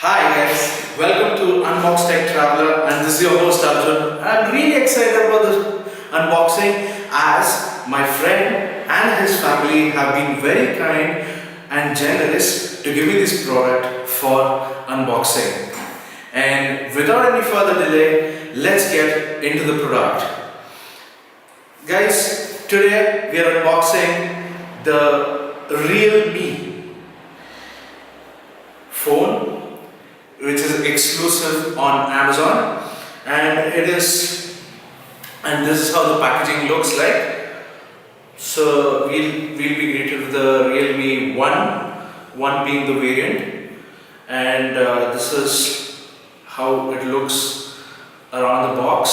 Hi guys, welcome to Unbox Tech Traveler, and this is your host Arjun. I'm really excited about this unboxing as my friend and his family have been very kind and generous to give me this product for unboxing. And without any further delay, let's get into the product. Guys, today we are unboxing the Realme phone, which is exclusive on Amazon, and this is how the packaging looks like. So we'll be greeted with the Realme one being the variant, and this is how it looks around the box.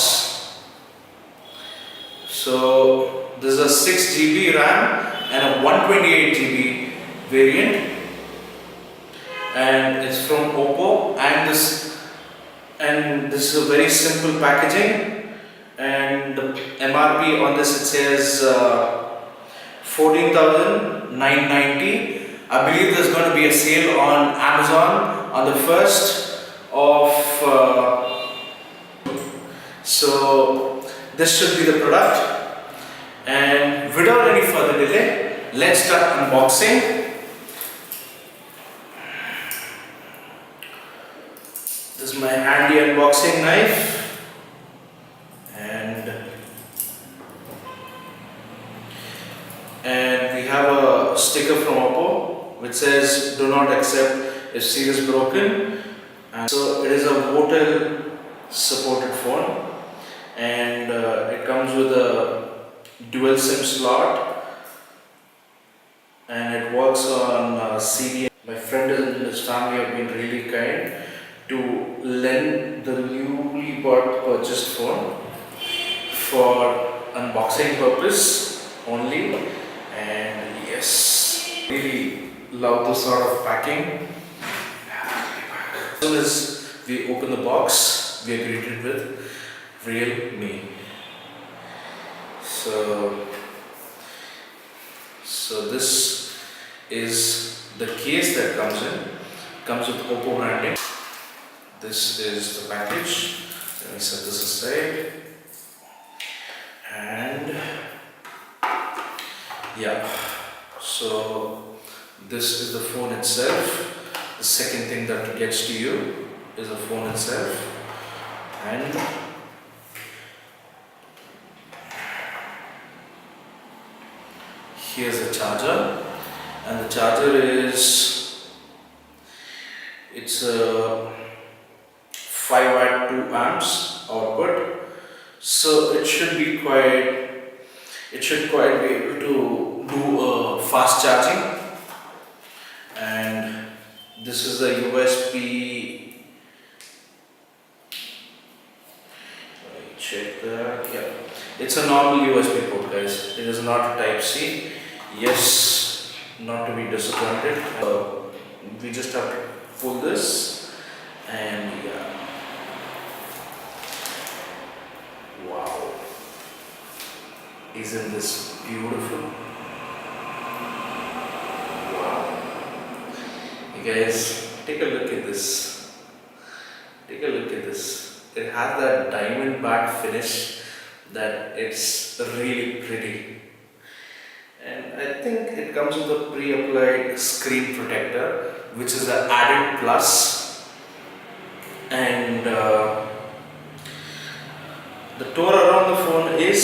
So this is a 6 GB RAM and a 128 GB variant, and it's from Oppo, and this is a very simple packaging, and the MRP on this, it says 14,990. I believe there's going to be a sale on Amazon on the 1st of so this should be the product, and without any further delay, let's start unboxing. This is my handy unboxing knife, and we have a sticker from Oppo which says "Do not accept if seal is broken." And so it is a Votel supported phone, and it comes with a dual SIM slot, and it works on CD. My friend and his family have been really kind to lend the newly bought purchased phone for unboxing purpose only, and yes, really love this sort of packing. As soon as we open the box, we are greeted with Realme. So this is the case that comes with Oppo branding. This is the package. Let me set this aside. And yeah, so this is the phone itself. The second thing that gets to you is the phone itself. And here's the charger. And the charger it's a 5 watt 2 amps output, so it should quite be able to do a fast charging. And this is the USB. Let me check that. Yeah, it's a normal USB port, guys. It is not a Type C. Yes, not to be disappointed. We just have to pull this, and yeah. Wow, isn't this beautiful? Wow, you guys, take a look at this. Take a look at this. It has that diamond back finish that it's really pretty, and I think it comes with a pre-applied screen protector, which is an added plus. And the tour around the phone is,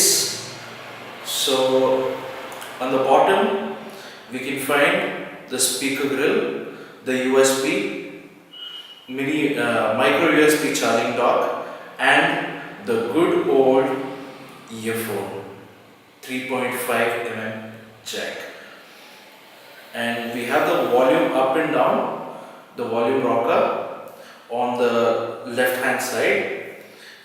so on the bottom we can find the speaker grill, the USB mini micro USB charging dock, and the good old earphone 3.5 mm jack. And we have the volume up and down, the volume rocker on the left hand side.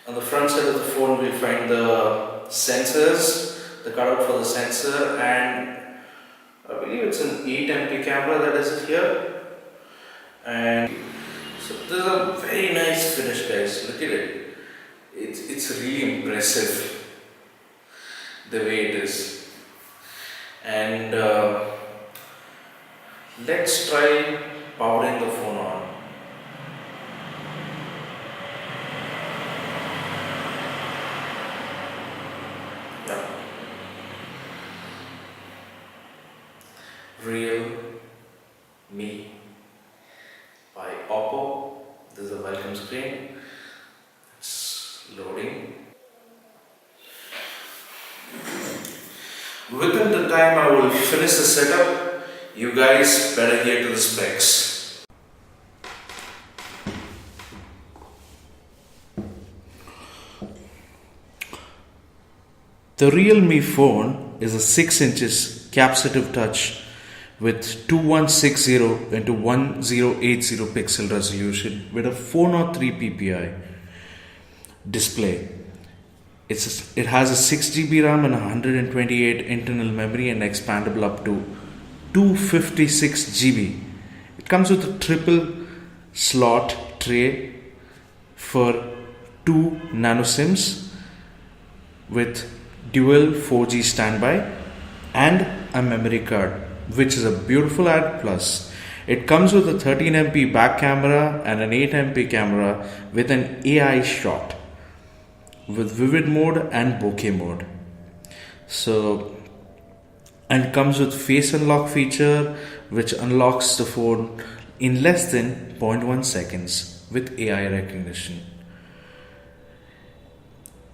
On the front side of the phone, we'll find the sensors, the cutout for the sensor, and I believe it's an 8 MP camera that is here. And so this is a very nice finish, guys. Look at it. It's really impressive the way it is. And let's try powering the phone on. Real Me by Oppo. This is a welcome screen. It's loading. Within the time I will finish the setup, you guys better hear to the specs. The Realme phone is a 6 inches capacitive touch with 2160 into 1080 pixel resolution with a 403 ppi display. It has a 6 GB RAM and 128 internal memory and expandable up to 256 GB. It comes with a triple slot tray for 2 nano SIMs with dual 4G standby and a memory card, which is a beautiful add plus. It comes with a 13MP back camera and an 8MP camera with an AI shot with vivid mode and bokeh mode. And comes with face unlock feature which unlocks the phone in less than 0.1 seconds with AI recognition.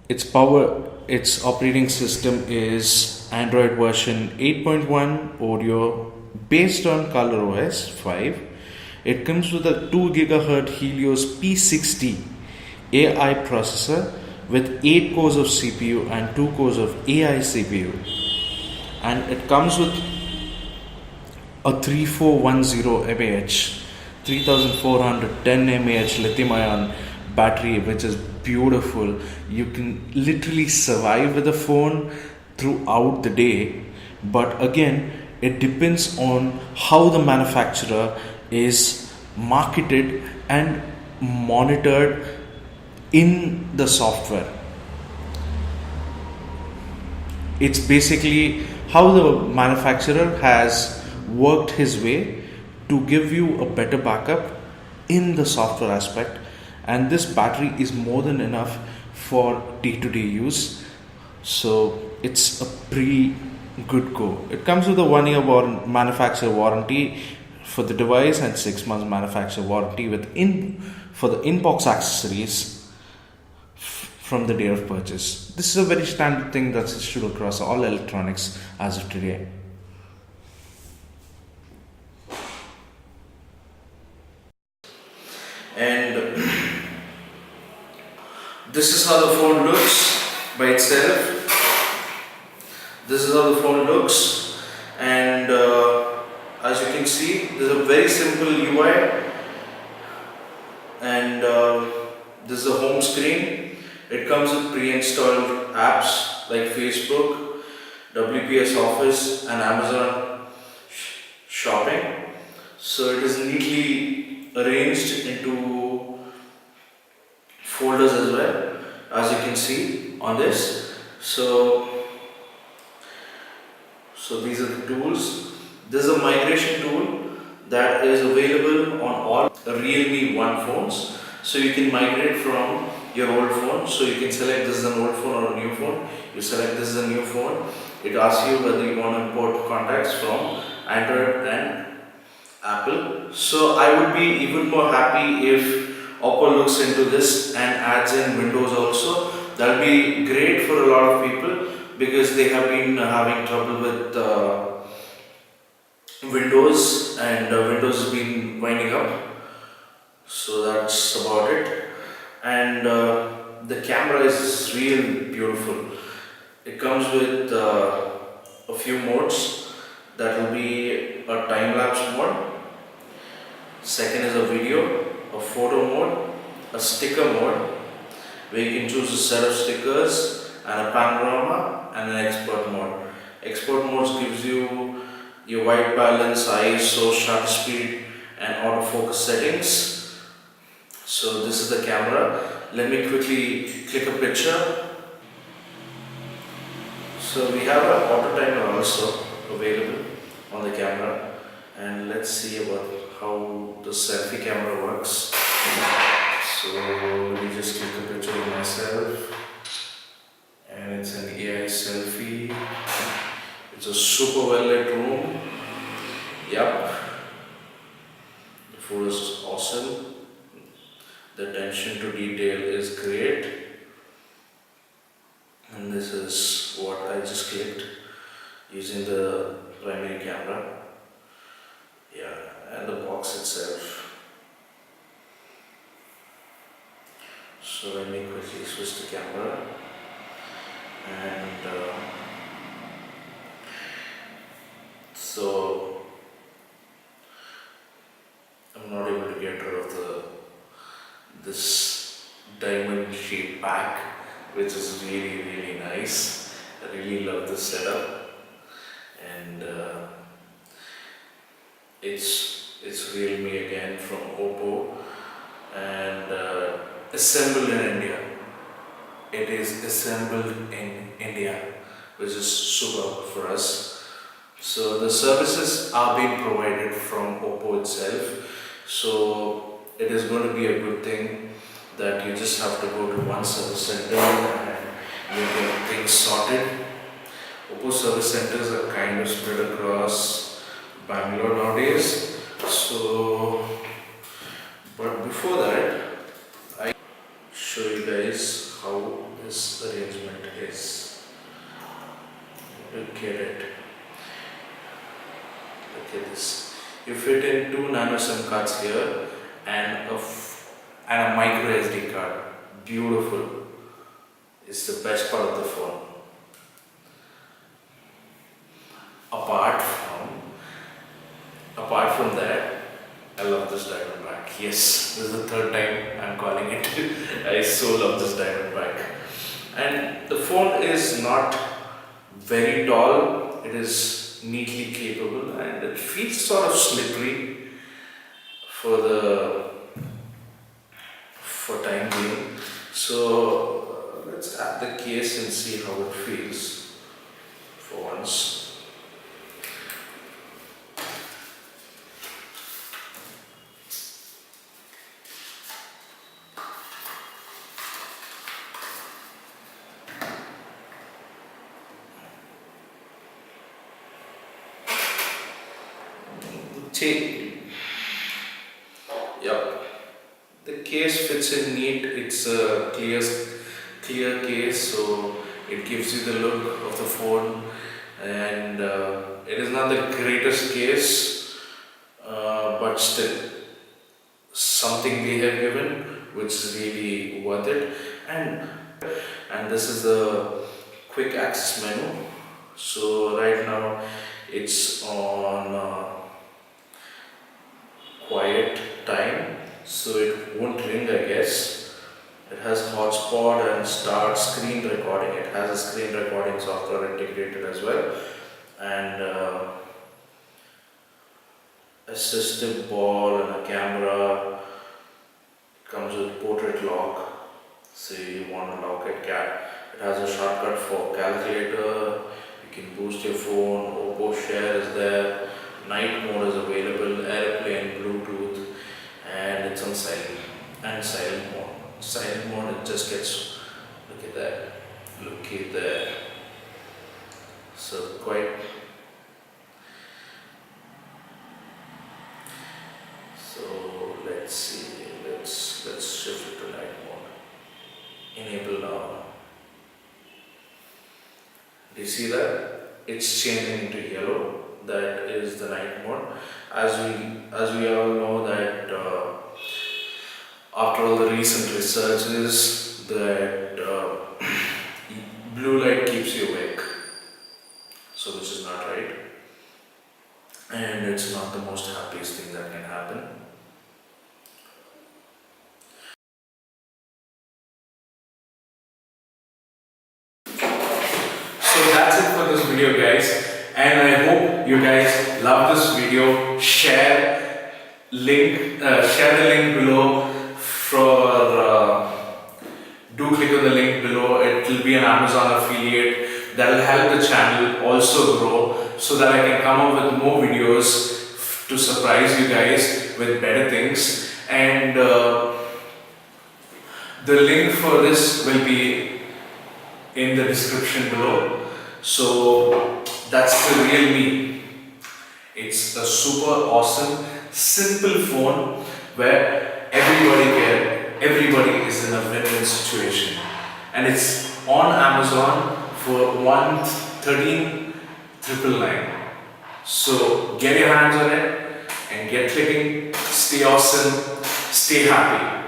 Its operating system is Android version 8.1 Oreo based on ColorOS 5. It comes with a 2 GHz Helios P60 AI processor with 8 cores of CPU and 2 cores of AI CPU. And it comes with a 3410 mAh, 3410 mAh lithium ion battery, which is beautiful. You can literally survive with the phone throughout the day, but again, it depends on how the manufacturer is marketed and monitored in the software. It's basically how the manufacturer has worked his way to give you a better backup in the software aspect, and this battery is more than enough for day-to-day use, so it's a pretty good go. It comes with a 1-year manufacturer warranty for the device and 6 months manufacturer warranty for the inbox accessories from the day of purchase. This is a very standard thing that's issued across all electronics as of today. And this is how the phone looks by itself. This is how the phone looks, and as you can see, there's a very simple UI, and this is the home screen. It comes with pre-installed apps like Facebook, WPS Office and Amazon Shopping. So it is neatly arranged into folders as well, as you can see on this. So these are the tools. This is a migration tool that is available on all Realme One phones. So you can migrate from your old phone. So you can select this is an old phone or a new phone. You select this is a new phone. It asks you whether you want to import contacts from Android and Apple. So I would be even more happy if Oppo looks into this and adds in Windows also. That will be great for a lot of people because they have been having trouble with Windows, and Windows has been winding up. So that's about it. And the camera is really beautiful. It comes with a few modes. That will be a time-lapse mode. Second is a video, a photo mode, a sticker mode, where you can choose a set of stickers and a panorama and an expert mode. Expert mode gives you your white balance, ISO, shutter speed and autofocus settings. So this is the camera. Let me quickly click a picture. So we have an auto timer also available on the camera, and let's see about how the selfie camera works. So let me just click a picture of myself, and it's an AI selfie. It's a super well lit room, Yep, the food is awesome. The attention to detail is great. And this is what I just clicked using the primary camera. Yeah, and the box itself. So let me quickly switch the camera and so I'm not able to get rid of this diamond shaped back, which is really nice. I really love this setup, and it's Realme again from Oppo, and assembled in India. It is assembled in India, which is super for us. So the services are being provided from Oppo itself. So it is going to be a good thing that you just have to go to one service center and you get things sorted. Oppo service centers are kind of spread across Bangalore nowadays. So, but before that, I show you guys how this arrangement is. Look at it. Look at this. You fit in 2 nano SIM cards here and a micro SD card. Beautiful. It's the best part of the phone. Apart from that, I love this diamond back. Yes, this is the third time I'm calling it. I so love this diamond back. And the phone is not very tall. It is neatly capable and it feels sort of slippery for time being. So let's add the case and see how it feels for once. Yep, the case fits in neat. It's a clear case, so it gives you the look of the phone, and it is not the greatest case, but still something they have given which is really worth it. And this is the quick access menu. So right now it's on quiet time, so it won't ring, I guess. It has hotspot and start screen recording. It has a screen recording software integrated as well, and assistive ball and a camera. It comes with portrait lock, so you want to lock it. It has a shortcut for calculator. You can boost your phone. Oppo Share is there. Night mode is available. Airplane, Bluetooth, and it's on silent and silent mode. Silent mode, it just gets. Look at that. Look at that. So quite. So let's see. Let's shift it to night mode. Enable now. Do you see that? It's changing into yellow. That is the night mode. As we all know that after all the recent researches that blue light keeps you awake. So which is not right. And it's not the most happiest thing that can happen. So that's it for this video, guys, and I hope you guys love this video. Share the link below do click on the link below. It will be an Amazon affiliate that will help the channel also grow, so that I can come up with more videos to surprise you guys with better things. And the link for this will be in the description below. So that's the Realme It's a super awesome, simple phone where everybody is in a win-win situation, and it's on Amazon for 113,999. So get your hands on it and get clicking. Stay awesome, stay happy.